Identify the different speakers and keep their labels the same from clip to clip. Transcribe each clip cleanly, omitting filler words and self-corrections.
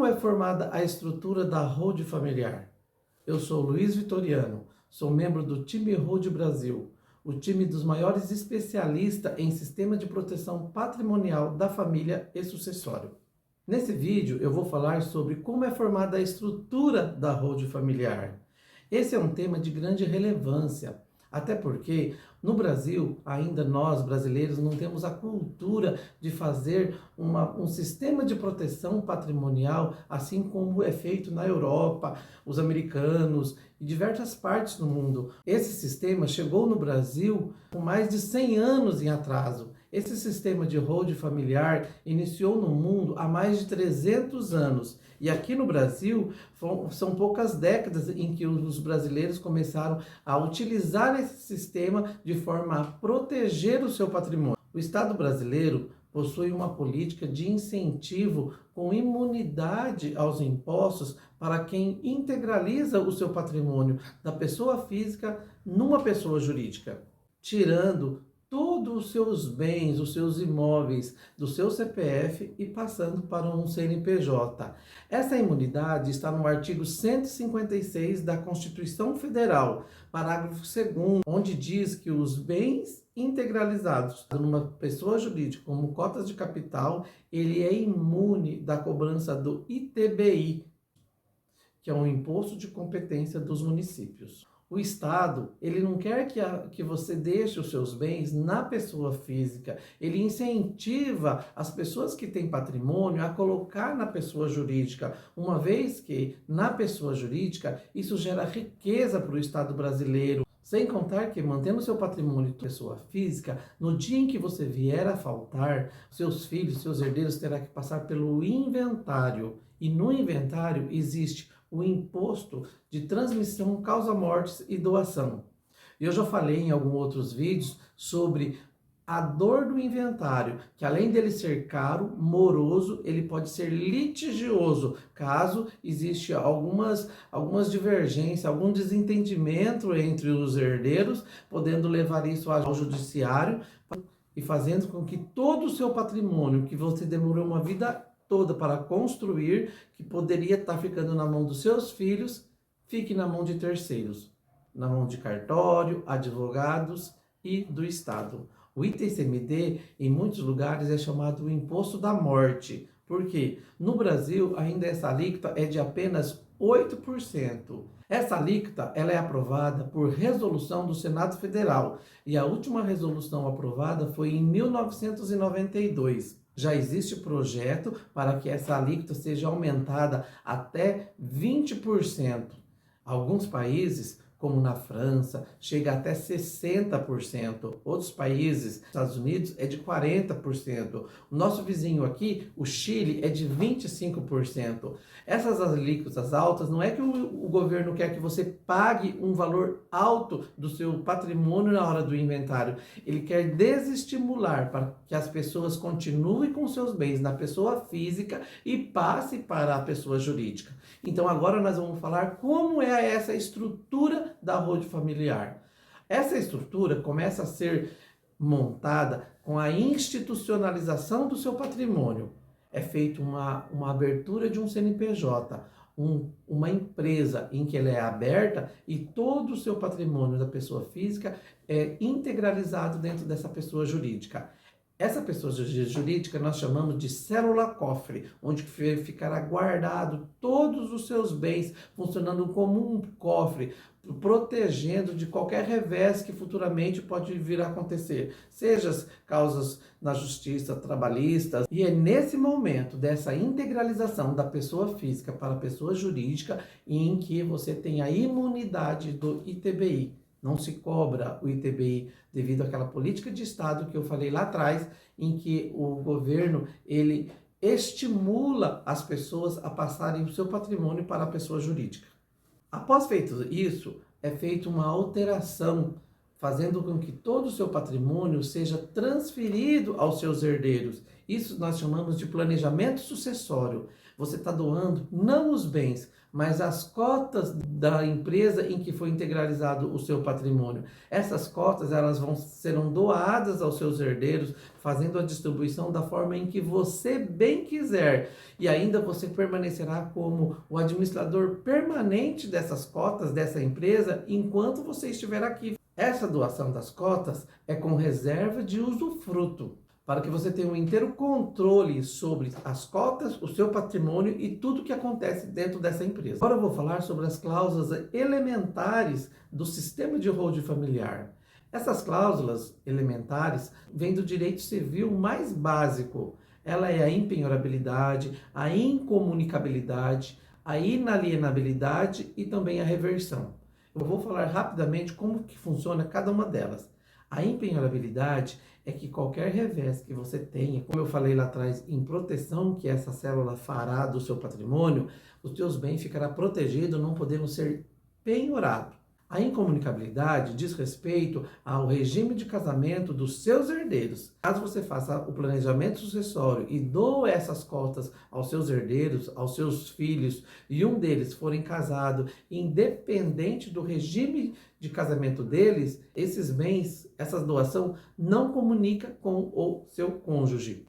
Speaker 1: Como é formada a estrutura da holding familiar? Eu sou Luiz Vitoriano, sou membro do time Holding Brasil, o time dos maiores especialistas em sistema de proteção patrimonial da família e sucessório. Nesse vídeo eu vou falar sobre como é formada a estrutura da holding familiar. Esse é um tema de grande relevância, até porque no Brasil, ainda nós brasileiros não temos a cultura de fazer um sistema de proteção patrimonial, assim como é feito na Europa, os americanos e diversas partes do mundo. Esse sistema chegou no Brasil com mais de 100 anos em atraso. Esse sistema de holding familiar iniciou no mundo há mais de 300 anos. E aqui no Brasil, são poucas décadas em que os brasileiros começaram a utilizar esse sistema de forma a proteger o seu patrimônio. O Estado brasileiro possui uma política de incentivo com imunidade aos impostos para quem integraliza o seu patrimônio da pessoa física numa pessoa jurídica, tirando todos os seus bens, os seus imóveis do seu CPF e passando para um CNPJ. Essa imunidade está no artigo 156 da Constituição Federal, parágrafo 2º, onde diz que os bens integralizados numa pessoa jurídica como cotas de capital, ele é imune da cobrança do ITBI, que é um imposto de competência dos municípios. O Estado, ele não quer que você deixe os seus bens na pessoa física, ele incentiva as pessoas que têm patrimônio a colocar na pessoa jurídica, uma vez que na pessoa jurídica isso gera riqueza para o Estado brasileiro. Sem contar que, mantendo seu patrimônio de pessoa física, no dia em que você vier a faltar, seus filhos, seus herdeiros terão que passar pelo inventário. E no inventário existe o imposto de transmissão, causa-mortes e doação. Eu já falei em alguns outros vídeos sobre a dor do inventário, que além dele ser caro, moroso, ele pode ser litigioso, caso exista algumas divergências, algum desentendimento entre os herdeiros, podendo levar isso ao judiciário e fazendo com que todo o seu patrimônio, que você demorou uma vida toda para construir, que poderia estar ficando na mão dos seus filhos, fique na mão de terceiros, na mão de cartório, advogados e do Estado. O ITCMD, em muitos lugares, é chamado o imposto da morte. Por quê? No Brasil, ainda essa alíquota é de apenas 8%. Essa alíquota ela é aprovada por resolução do Senado Federal e a última resolução aprovada foi em 1992. Já existe projeto para que essa alíquota seja aumentada até 20%. Alguns países, como na França, chega até 60%. Outros países, Estados Unidos, é de 40%. O nosso vizinho aqui, o Chile, é de 25%. Essas alíquotas altas, não é que o governo quer que você pague um valor alto do seu patrimônio na hora do inventário. Ele quer desestimular para que as pessoas continuem com seus bens na pessoa física e passe para a pessoa jurídica. Então agora nós vamos falar como é essa estrutura da holding familiar. Essa estrutura começa a ser montada com a institucionalização do seu patrimônio. É feita uma abertura de um CNPJ, uma empresa em que ela é aberta e todo o seu patrimônio da pessoa física é integralizado dentro dessa pessoa jurídica. Essa pessoa jurídica nós chamamos de célula-cofre, onde ficará guardado todos os seus bens, funcionando como um cofre, protegendo de qualquer revés que futuramente pode vir a acontecer, seja as causas na justiça trabalhista. E é nesse momento dessa integralização da pessoa física para a pessoa jurídica em que você tem a imunidade do ITBI. Não se cobra o ITBI devido àquela política de Estado que eu falei lá atrás, em que o governo ele estimula as pessoas a passarem o seu patrimônio para a pessoa jurídica. Após feito isso, é feita uma alteração, fazendo com que todo o seu patrimônio seja transferido aos seus herdeiros. Isso nós chamamos de planejamento sucessório. Você está doando não os bens, mas as cotas da empresa em que foi integralizado o seu patrimônio. Essas cotas serão doadas aos seus herdeiros, fazendo a distribuição da forma em que você bem quiser. E ainda você permanecerá como o administrador permanente dessas cotas dessa empresa enquanto você estiver aqui. Essa doação das cotas é com reserva de usufruto, para que você tenha um inteiro controle sobre as cotas, o seu patrimônio e tudo que acontece dentro dessa empresa. Agora eu vou falar sobre as cláusulas elementares do sistema de holding familiar. Essas cláusulas elementares vêm do direito civil mais básico. Ela é a impenhorabilidade, a incomunicabilidade, a inalienabilidade e também a reversão. Eu vou falar rapidamente como que funciona cada uma delas. A impenhorabilidade é que qualquer revés que você tenha, como eu falei lá atrás, em proteção que essa célula fará do seu patrimônio, os seus bens ficarão protegidos, não podendo ser penhorados. A incomunicabilidade diz respeito ao regime de casamento dos seus herdeiros. Caso você faça o planejamento sucessório e doe essas cotas aos seus herdeiros, aos seus filhos, e um deles forem casado, independente do regime de casamento deles, esses bens, essa doação não comunica com o seu cônjuge.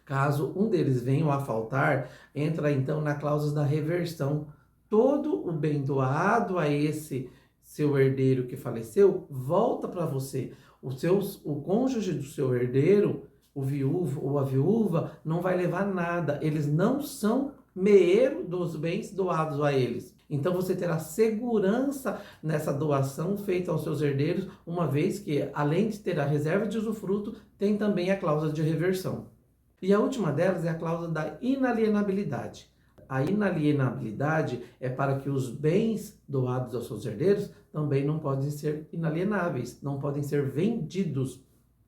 Speaker 1: Caso um deles venha a faltar, entra então na cláusula da reversão. Todo o bem doado a esse seu herdeiro que faleceu volta para você. O cônjuge do seu herdeiro, o viúvo ou a viúva, não vai levar nada. Eles não são meeiro dos bens doados a eles. Então você terá segurança nessa doação feita aos seus herdeiros, uma vez que, além de ter a reserva de usufruto, tem também a cláusula de reversão. E a última delas é a cláusula da inalienabilidade. A inalienabilidade é para que os bens doados aos seus herdeiros também não podem ser inalienáveis, não podem ser vendidos.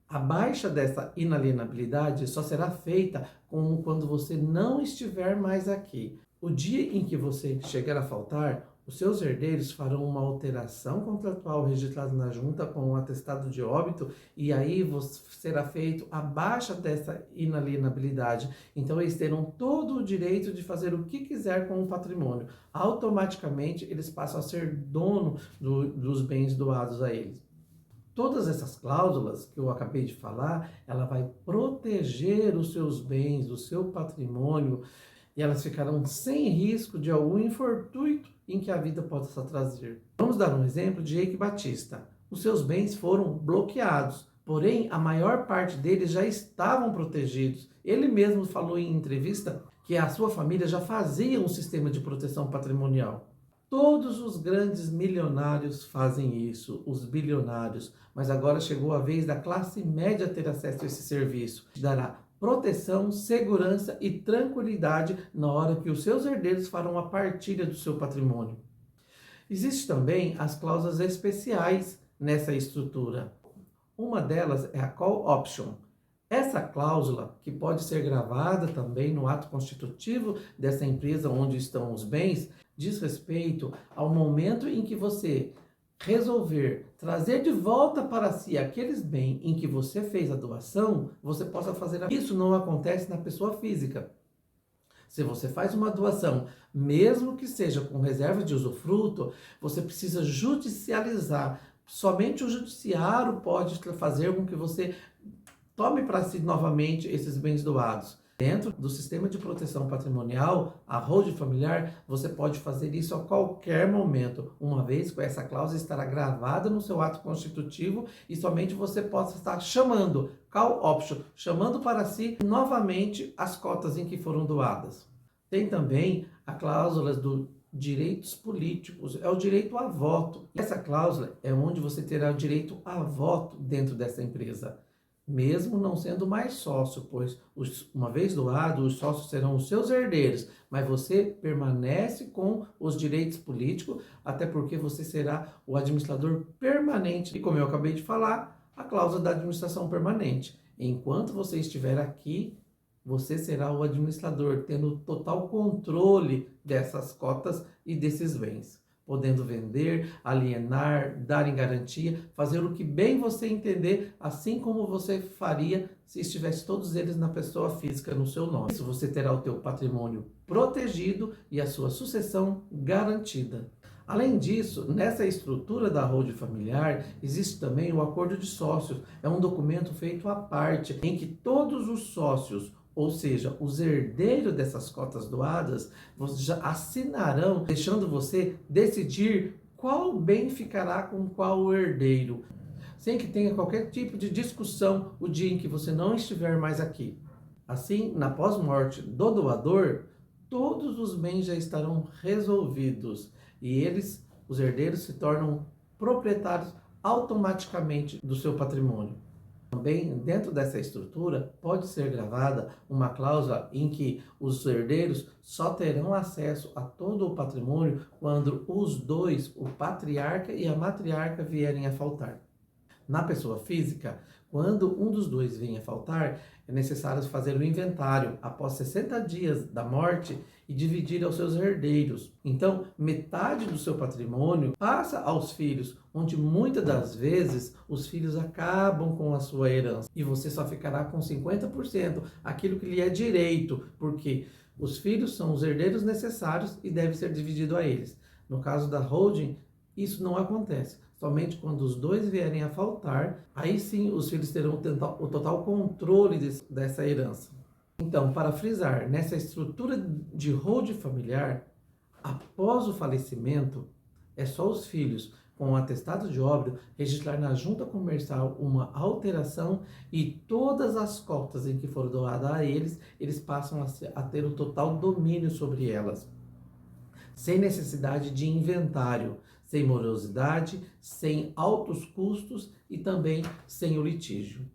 Speaker 1: A baixa dessa inalienabilidade só será feita quando você não estiver mais aqui. O dia em que você chegar a faltar, os seus herdeiros farão uma alteração contratual registrada na junta com um atestado de óbito e aí será feito a baixa dessa inalienabilidade. Então eles terão todo o direito de fazer o que quiser com o patrimônio. Automaticamente eles passam a ser dono dos bens doados a eles. Todas essas cláusulas que eu acabei de falar, ela vai proteger os seus bens, o seu patrimônio, e elas ficarão sem risco de algum infortúnio em que a vida possa trazer. Vamos dar um exemplo de Eike Batista. Os seus bens foram bloqueados, porém a maior parte deles já estavam protegidos. Ele mesmo falou em entrevista que a sua família já fazia um sistema de proteção patrimonial. Todos os grandes milionários fazem isso, os bilionários, mas agora chegou a vez da classe média ter acesso a esse serviço. Dará proteção, segurança e tranquilidade na hora que os seus herdeiros farão a partilha do seu patrimônio. Existem também as cláusulas especiais nessa estrutura. Uma delas é a call option. Essa cláusula, que pode ser gravada também no ato constitutivo dessa empresa onde estão os bens, diz respeito ao momento em que você resolver trazer de volta para si aqueles bens em que você fez a doação, você possa fazer. Isso não acontece na pessoa física. Se você faz uma doação, mesmo que seja com reserva de usufruto, você precisa judicializar. Somente o judiciário pode fazer com que você tome para si novamente esses bens doados. Dentro do sistema de proteção patrimonial, a holding familiar, você pode fazer isso a qualquer momento, uma vez que essa cláusula estará gravada no seu ato constitutivo e somente você possa estar chamando, call option, chamando para si novamente as cotas em que foram doadas. Tem também a cláusula dos direitos políticos, é o direito a voto. Essa cláusula é onde você terá o direito a voto dentro dessa empresa, mesmo não sendo mais sócio, pois uma vez doado, os sócios serão os seus herdeiros, mas você permanece com os direitos políticos, até porque você será o administrador permanente. E como eu acabei de falar, a cláusula da administração permanente. Enquanto você estiver aqui, você será o administrador, tendo total controle dessas cotas e desses bens. podendo vender, alienar, dar em garantia, fazer o que bem você entender, assim como você faria se estivesse todos eles na pessoa física no seu nome. Isso você terá o teu patrimônio protegido e a sua sucessão garantida. Além disso, nessa estrutura da holding familiar, existe também o acordo de sócios. É um documento feito à parte, em que todos os sócios, ou seja, os herdeiros dessas cotas doadas, já assinarão, deixando você decidir qual bem ficará com qual herdeiro, sem que tenha qualquer tipo de discussão o dia em que você não estiver mais aqui. Assim, na pós-morte do doador, todos os bens já estarão resolvidos e eles, os herdeiros, se tornam proprietários automaticamente do seu patrimônio. Também, dentro dessa estrutura, pode ser gravada uma cláusula em que os herdeiros só terão acesso a todo o patrimônio quando os dois, o patriarca e a matriarca, vierem a faltar. Na pessoa física, quando um dos dois vem a faltar, é necessário fazer o inventário após 60 dias da morte e dividir aos seus herdeiros. Então, metade do seu patrimônio passa aos filhos, onde muitas das vezes os filhos acabam com a sua herança e você só ficará com 50%, aquilo que lhe é direito, porque os filhos são os herdeiros necessários e deve ser dividido a eles. No caso da holding, isso não acontece. Somente quando os dois vierem a faltar, aí sim os filhos terão o total controle dessa herança. Então, para frisar, nessa estrutura de holding familiar, após o falecimento, é só os filhos, com o atestado de óbito, registrar na junta comercial uma alteração e todas as cotas em que for doada a eles, eles passam a ter o total domínio sobre elas, sem necessidade de inventário, sem morosidade, sem altos custos e também sem o litígio.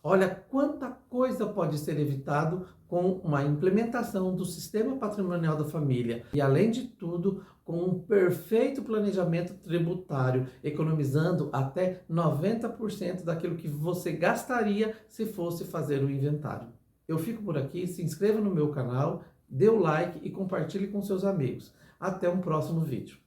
Speaker 1: Olha quanta coisa pode ser evitado com uma implementação do sistema patrimonial da família e, além de tudo, com um perfeito planejamento tributário, economizando até 90% daquilo que você gastaria se fosse fazer o inventário. Eu fico por aqui, se inscreva no meu canal, dê o like e compartilhe com seus amigos. Até um próximo vídeo.